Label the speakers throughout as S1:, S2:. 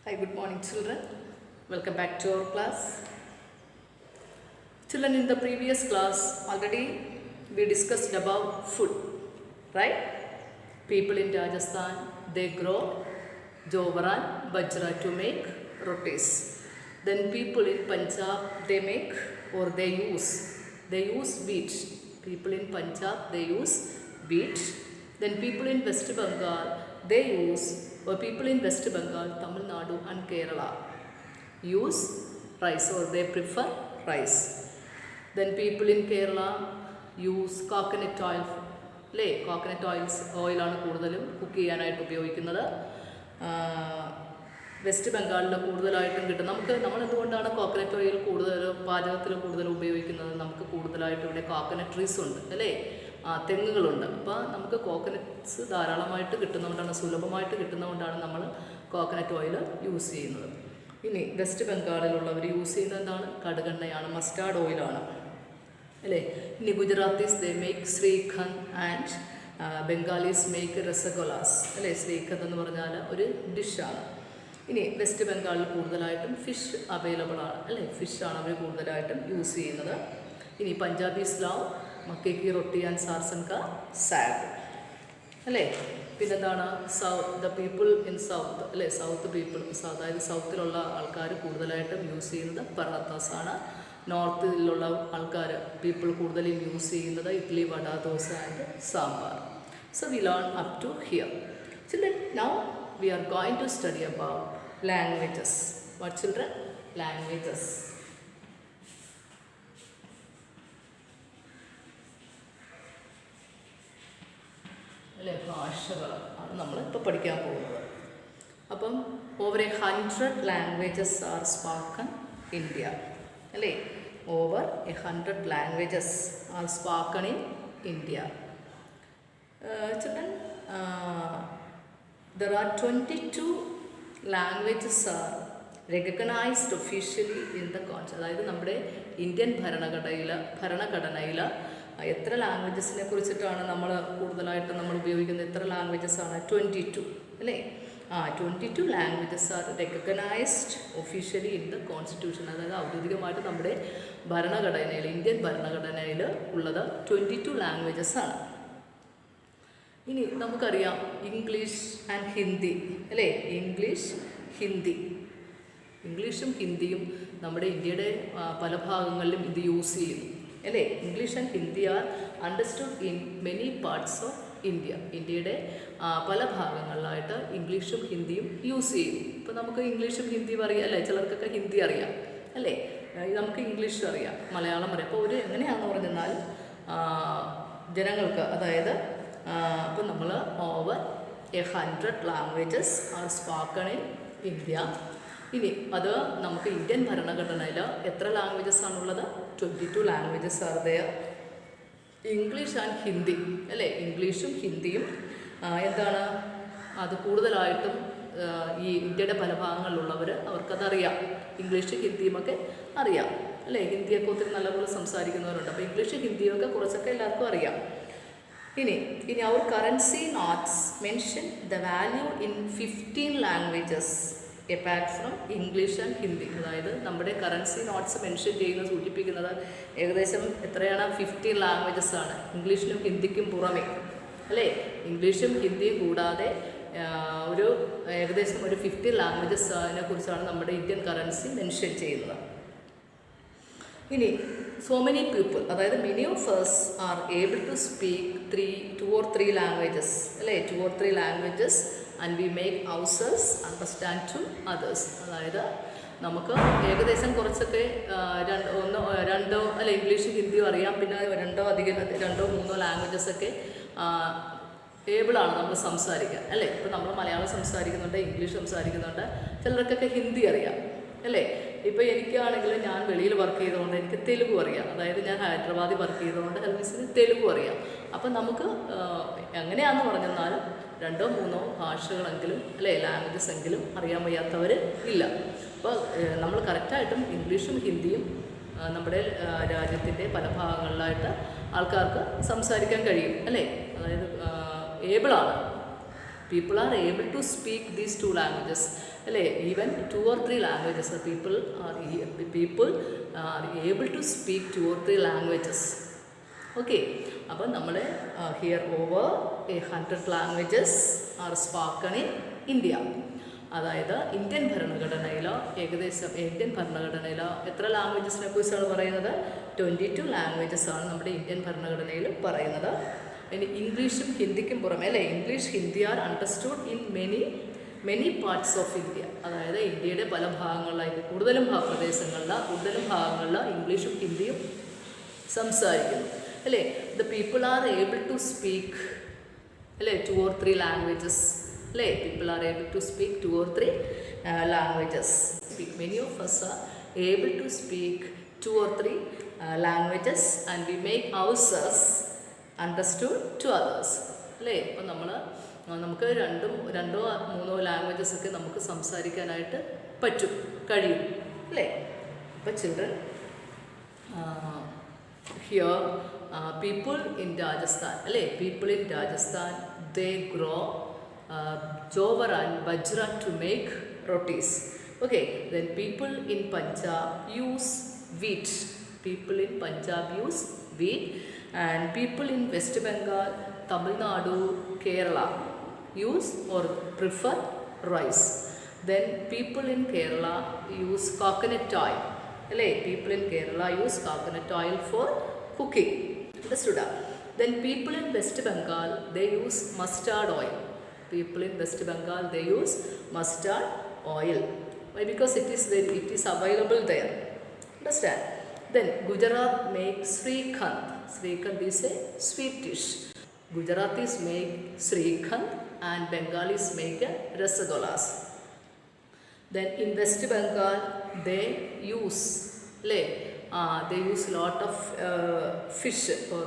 S1: Hi, good morning, children. Welcome back to our class. Children, in the previous class, already we discussed about food, right? People in Rajasthan, they grow jowar and bajra to make rotis. Then people in Punjab, they make or they use wheat. People in Punjab, they use wheat. Then people in West Bengal, they use, or people in West Bengal, Tamil Nadu and Kerala use rice or they prefer rice. Then people in Kerala use coconut oil. Coconut oil കൂടുതലും cook ചെയ്യാനായിട്ട് ഉപയോഗിക്കുന്നത്. West ബംഗാളിൽ കൂടുതലായിട്ടും കിട്ടും. നമ്മൾ എന്തുകൊണ്ടാണ് coconut oil കൂടുതൽ പാചകത്തിൽ കൂടുതൽ ഉപയോഗിക്കുന്നത്? നമുക്ക് കൂടുതലായിട്ട് ഇവിടെ കോക്കനട്ട് ട്രീസ് ഉണ്ട്, അല്ലേ? തെങ്ങുകളുണ്ട്. അപ്പോൾ നമുക്ക് കോക്കനട്ട്സ് ധാരാളമായിട്ട് കിട്ടുന്നതുകൊണ്ടാണ്, സുലഭമായിട്ട് കിട്ടുന്നതുകൊണ്ടാണ് നമ്മൾ കോക്കനട്ട് ഓയിൽ യൂസ് ചെയ്യുന്നത്. ഇനി വെസ്റ്റ് ബംഗാളിലുള്ളവർ യൂസ് ചെയ്യുന്നത് എന്താണ്? കടുകെണ്ണയാണ്, മസ്റ്റാർഡ് ഓയിലാണ്, അല്ലേ? ഇനി Gujaratis they make shrikhand and Bengalis make rasgullas, അല്ലേ? ശ്രീഖന്ദ് എന്ന് പറഞ്ഞാൽ ഒരു ഡിഷാണ്. ഇനി വെസ്റ്റ് ബംഗാളിൽ കൂടുതലായിട്ടും ഫിഷ് അവൈലബിൾ ആണ്, അല്ലേ? ഫിഷാണ് അവർ കൂടുതലായിട്ടും യൂസ് ചെയ്യുന്നത്. ഇനി Punjabis love മക്കേ Ki roti and സാർസൻ കാ സാഗ്, അല്ലേ? പിന്നെന്താണ്? ദ പീപ്പിൾ ഇൻ സൗത്ത്, അല്ലേ? സൗത്ത് പീപ്പിൾ, അതായത് സൗത്തിലുള്ള ആൾക്കാർ കൂടുതലായിട്ടും യൂസ് ചെയ്യുന്നത് പറാത്താസ് ആണ്. നോർത്തിലുള്ള ആൾക്കാർ പീപ്പിൾ കൂടുതലും യൂസ് ചെയ്യുന്നത് idli, vada, dosa and sambar. So we learn up to here. Children, now we are going to study about languages. What, children? Languages. അല്ലേ? ഭാഷകൾ ആണ് നമ്മളിപ്പോൾ പഠിക്കാൻ പോകുന്നത്. അപ്പം over 100 languages are spoken India, അല്ലേ? Over 100 languages are spoken in India. Children, there are 22 languages are recognized officially in the constitution. അതായത് നമ്മുടെ ഇന്ത്യൻ ഭരണഘടനയിൽ എത്ര ലാംഗ്വേജസിനെ കുറിച്ചിട്ടാണ് നമ്മൾ കൂടുതലായിട്ട് നമ്മൾ ഉപയോഗിക്കുന്നത്? എത്ര ലാംഗ്വേജസ് ആണ്? 22, അല്ലേ? 22 languages R recognised officially in the constitution. അതായത് ഔദ്യോഗികമായിട്ട് നമ്മുടെ ഭരണഘടനയിൽ, ഇന്ത്യൻ ഭരണഘടനയിൽ ഉള്ളത് 22 ലാംഗ്വേജസ് ആണ്. ഇനി നമുക്കറിയാം ഇംഗ്ലീഷ് ആൻഡ് ഹിന്ദി, അല്ലേ? ഇംഗ്ലീഷും ഹിന്ദിയും നമ്മുടെ ഇന്ത്യയുടെ പല ഭാഗങ്ങളിലും ഇത് യൂസ് ചെയ്യുന്നു, അല്ലേ? English and Hindi are understood in many parts of India. ഇന്ത്യയുടെ പല ഭാഗങ്ങളിലായിട്ട് ഇംഗ്ലീഷും ഹിന്ദിയും യൂസ് ചെയ്യുന്നു. ഇപ്പോൾ നമുക്ക് ഇംഗ്ലീഷും ഹിന്ദിയും അറിയാം, അല്ലേ? ചിലർക്കൊക്കെ ഹിന്ദി അറിയാം, അല്ലേ? നമുക്ക് ഇംഗ്ലീഷ് അറിയാം, മലയാളം അറിയാം. അപ്പോൾ എങ്ങനെയാണെന്ന് പറഞ്ഞാൽ ജനങ്ങൾക്ക്, അതായത് അപ്പോൾ നമ്മൾ over 100 languages are spoken in India. ഇനി അത് നമുക്ക് ഇന്ത്യൻ ഭരണഘടനയിൽ എത്ര ലാംഗ്വേജസ് ആണുള്ളത്? 22 languages are there. English and Hindi, അല്ലേ? ഇംഗ്ലീഷും ഹിന്ദിയും എന്താണ്? അത് കൂടുതലായിട്ടും ഈ ഇന്ത്യയുടെ പല ഭാഗങ്ങളിലുള്ളവർ അവർക്കതറിയാം. ഇംഗ്ലീഷ് ഹിന്ദിയുമൊക്കെ അറിയാം, അല്ലേ? ഹിന്ദിയൊക്കെ ഒത്തിരി നല്ലപോലെ സംസാരിക്കുന്നവരുണ്ട്. അപ്പോൾ ഇംഗ്ലീഷ് ഹിന്ദിയൊക്കെ കുറച്ചൊക്കെ എല്ലാവർക്കും അറിയാം. ഇനി അവർ currency notes mention the value in 15 languages apart from English and Hindi. അതായത് നമ്മുടെ കറൻസി നോട്ട്സ് മെൻഷൻ ചെയ്യുന്നത്, സൂചിപ്പിക്കുന്നത് ഏകദേശം എത്രയാണ്? 15 ലാംഗ്വേജസ് ആണ്, ഇംഗ്ലീഷിനും ഹിന്ദിക്കും പുറമേ, അല്ലേ? ഇംഗ്ലീഷും ഹിന്ദിയും കൂടാതെ ഏകദേശം ഒരു 15 ലാംഗ്വേജസിനെ കുറിച്ചാണ് നമ്മുടെ ഇന്ത്യൻ കറൻസി മെൻഷൻ ചെയ്യുന്നത്. ഇനി സോ മെനി പീപ്പിൾ, അതായത് many of us are able to speak 2 or 3 languages, അല്ലേ? 2 or 3 languages and we make ourselves understand to others. അതായത് നമുക്ക് ഏകദേശം കുറച്ചൊക്കെ രണ്ടോ അല്ലെ ഇംഗ്ലീഷ് ഹിന്ദിയും അറിയാം, പിന്നെ 2-3 ലാംഗ്വേജസൊക്കെ ഏബിളാണ് നമ്മൾ സംസാരിക്കാൻ, അല്ലേ? ഇപ്പോൾ നമ്മൾ മലയാളം സംസാരിക്കുന്നുണ്ട്, ഇംഗ്ലീഷ് സംസാരിക്കുന്നുണ്ട്, ചിലർക്കൊക്കെ ഹിന്ദി അറിയാം, അല്ലേ? ഇപ്പോൾ എനിക്കാണെങ്കിൽ ഞാൻ വെളിയിൽ വർക്ക് ചെയ്തുകൊണ്ട് എനിക്ക് തെലുഗു അറിയാം. അതായത് ഞാൻ ഹൈദരാബാദിൽ വർക്ക് ചെയ്തുകൊണ്ട് ഹെൽമിസിന് തെലുഗു അറിയാം. അപ്പം നമുക്ക് എങ്ങനെയാണെന്ന് പറഞ്ഞെന്നാലും 2-3 ഭാഷകളെങ്കിലും, അല്ലേ, ലാംഗ്വേജസ് എങ്കിലും അറിയാൻ വയ്യാത്തവർ ഇല്ല. അപ്പോൾ നമ്മൾ കറക്റ്റായിട്ടും ഇംഗ്ലീഷും ഹിന്ദിയും നമ്മുടെ രാജ്യത്തിൻ്റെ പല ഭാഗങ്ങളിലായിട്ട് ആൾക്കാർക്ക് സംസാരിക്കാൻ കഴിയും, അല്ലേ? അതായത് ഏബിളാണ്. People are able to speak these 2 languages. അല്ലേ, even 2 or 3 languages people are able to speak 2 or 3 languages. Okay, അപ്പം നമ്മൾ here over 100 languages are spoken in India. അതായത് ഇന്ത്യൻ ഭരണഘടനയിൽ എത്ര ലാംഗ്വേജസിനെ കുറിച്ചാണ് പറയുന്നത്? 22 ലാംഗ്വേജസ് ആണ് നമ്മുടെ ഇന്ത്യൻ ഭരണഘടനയിൽ പറയുന്നത്. ഇനി ഇംഗ്ലീഷും ഹിന്ദിക്കും പുറമെ അല്ലേ, English Hindi are understood in many parts of India. അതായത് ഇന്ത്യയുടെ പല ഭാഗങ്ങളിലായിട്ട് കൂടുതലും ഭാഗങ്ങളിൽ ഇംഗ്ലീഷും ഹിന്ദിയും സംസാരിക്കുന്നു അല്ലേ. The people are able to speak അല്ലേ 2 or 3 ലാംഗ്വേജസ് അല്ലേ. People are able to speak 2 or 3 languages. Many of us are able to speak 2 or 3 languages and we make ourselves understood to others അല്ലേ. അപ്പം നമുക്ക് 2-3 languages ഒക്കെ നമുക്ക് സംസാരിക്കാനായിട്ട് കഴിയും അല്ലേ. അപ്പോൾ children here people in Rajasthan അല്ലേ, people in Rajasthan they grow jowar and bajra to make rotis. Okay, then people in Punjab use wheat. And people in West Bengal, Tamil Nadu, Kerala use or prefer rice. Then people in Kerala use coconut oil. People in Kerala use coconut oil for cooking. Understood? Then people in West Bengal, they use mustard oil. Why? Because it is available there. Understand? Then Gujarat make Srikhand. Srikhand is a sweet dish. Gujaratis make Srikhand and Bengalis make Rasagollas. Then in West Bengal they use lot of fish, or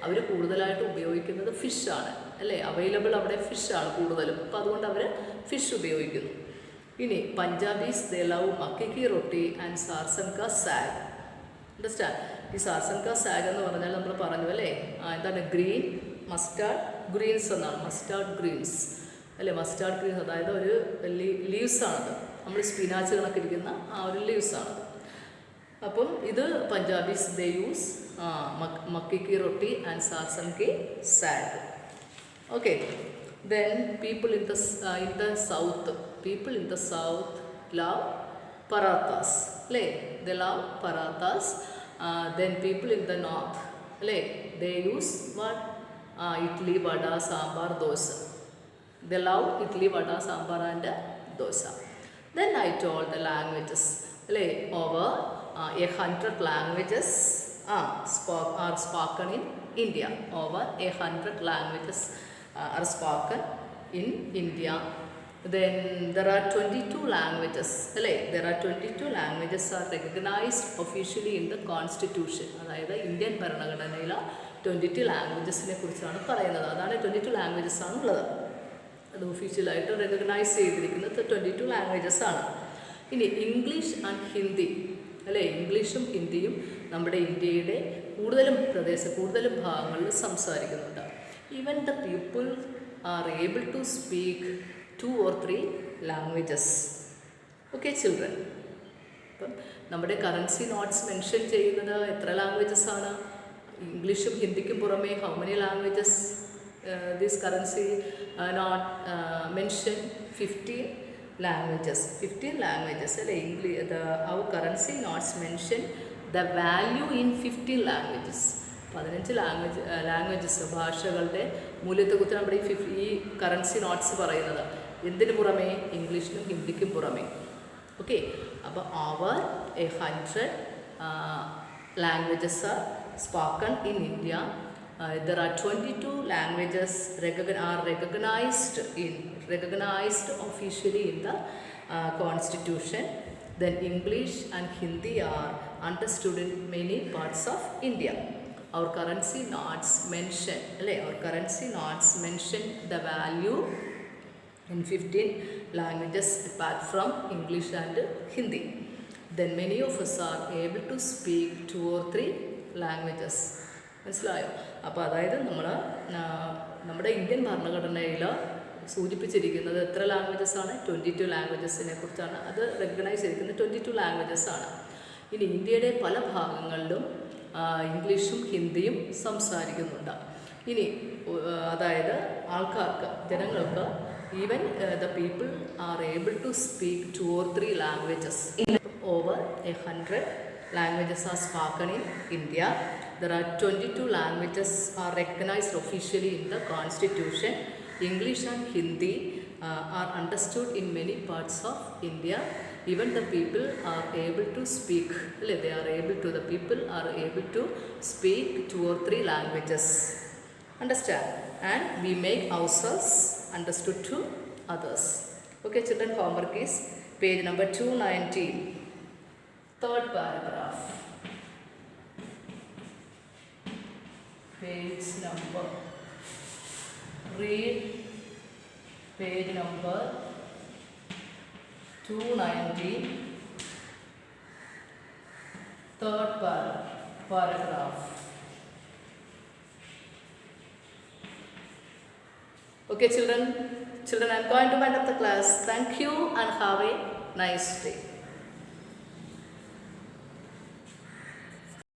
S1: അവർ കൂടുതലായിട്ട് ഉപയോഗിക്കുന്നത് ഫിഷാണ് അല്ലേ. Available അവിടെ ഫിഷാണ് കൂടുതലും, അപ്പോൾ അതുകൊണ്ട് അവർ fish ഉപയോഗിക്കുന്നു. ഇനി പഞ്ചാബീസ് ദേ love makki roti and സാർസൻ കാ സാഗ്. അണ്ടർസ്റ്റാൻഡ്? ഈ സാർസൻ കാ സാഗ് എന്ന് പറഞ്ഞാൽ നമ്മൾ പറഞ്ഞു അല്ലേ, എന്താണ് ഗ്രീൻ മസ്റ്റാർഡ് ഗ്രീൻസ് എന്നാണ്. മസ്റ്റാർഡ് ഗ്രീൻസ് അല്ലേ, മസ്റ്റാർഡ് ഗ്രീൻസ് അതായത് ഒരു ലീവ്സാണത്. നമ്മൾ സ്പിനാച്ച് കണക്ക് ഇരിക്കുന്ന ആ ഒരു ലീവ്സാണ്. അപ്പം ഇത് Punjabis they use makki roti and sarson ki saag. Okay, then people in the south love parathas. They love parathas. Then people in the north they use what? Idli, vada, sambar, dosa. They love idli, vada, sambar and dosa. Then I told the languages over 100 languages are spoken in India. Over 100 languages are spoken in India. Then there are 22 languages. There are 22 languages are recognized officially in the constitution. അതായത് Indian ഭരണഘടനയിലെ 22 ലാംഗ്വേജസിനെ കുറിച്ചാണ് പറയുന്നത്. അതാണ് 22 languages ആണുള്ളത്. അത് ഒഫീഷ്യലായിട്ട് recognise ചെയ്തിരിക്കുന്നത് 22 languages ആണ്. ഇനി ഇംഗ്ലീഷ് ആൻഡ് ഹിന്ദി ഇംഗ്ലീഷും ഹിന്ദിയും നമ്മുടെ ഇന്ത്യയുടെ കൂടുതലും ഭാഗങ്ങളിൽ സംസാരിക്കുന്നുണ്ട്. Even the people are able to speak 2 or 3 languages. Okay children, അപ്പം നമ്മുടെ കറൻസി നോട്ട്സ് മെൻഷൻ ചെയ്യുന്നത് എത്ര ലാംഗ്വേജസ് ആണ്? ഇംഗ്ലീഷും ഹിന്ദിക്കും പുറമേ how many languages this currency note mention? 15 languages. 15 languages അല്ലേ. our currency notes mention the value in 15 languages. 15 languages ഭാഷകളുടെ മൂല്യത്തെക്കുറിച്ച് നമ്മുടെ ഈ കറൻസി നോട്ട്സ് പറയുന്നത്. എന്തിനു പുറമേ? ഇംഗ്ലീഷിനും ഹിന്ദിക്കും പുറമേ. ഓക്കെ, അപ്പോൾ അവർ 100 languages are spoken in India. There are 22 languages are recognized officially in the constitution. Then English and Hindi are understood in many parts of India. Our currency notes mention the value in 15 languages apart from English and Hindi. Then many of us are able to speak 2 or 3 languages. മനസ്സിലായോ? അപ്പോൾ അതായത് നമ്മുടെ Indian ഭരണഘടനയിൽ സൂചിപ്പിച്ചിരിക്കുന്നത് എത്ര languages ആണ്? 22 ലാംഗ്വേജസിനെ കുറിച്ചാണ്. അത് recognise ചെയ്തിരിക്കുന്നത് 22 ലാംഗ്വേജസ് ആണ്. ഇനി ഇന്ത്യയുടെ പല ഭാഗങ്ങളിലും ഇംഗ്ലീഷും ഹിന്ദിയും സംസാരിക്കുന്നുണ്ട്. ഇനി അതായത് ആൾക്കാർക്ക്, ജനങ്ങൾക്ക്, even the people are able to speak 2 or 3 languages. Over 100 languages are spoken in India. There are 22 languages are recognized officially in the constitution. English and Hindi are understood in many parts of India. Even the people are able to speak, the people are able to speak 2 or 3 languages. Understand? And we make ourselves understood to others. Okay children, homework is page number 219, third paragraph, page number, read page number 219, third paragraph. Okay children, I am going to wind up the class. Thank you and have a nice day.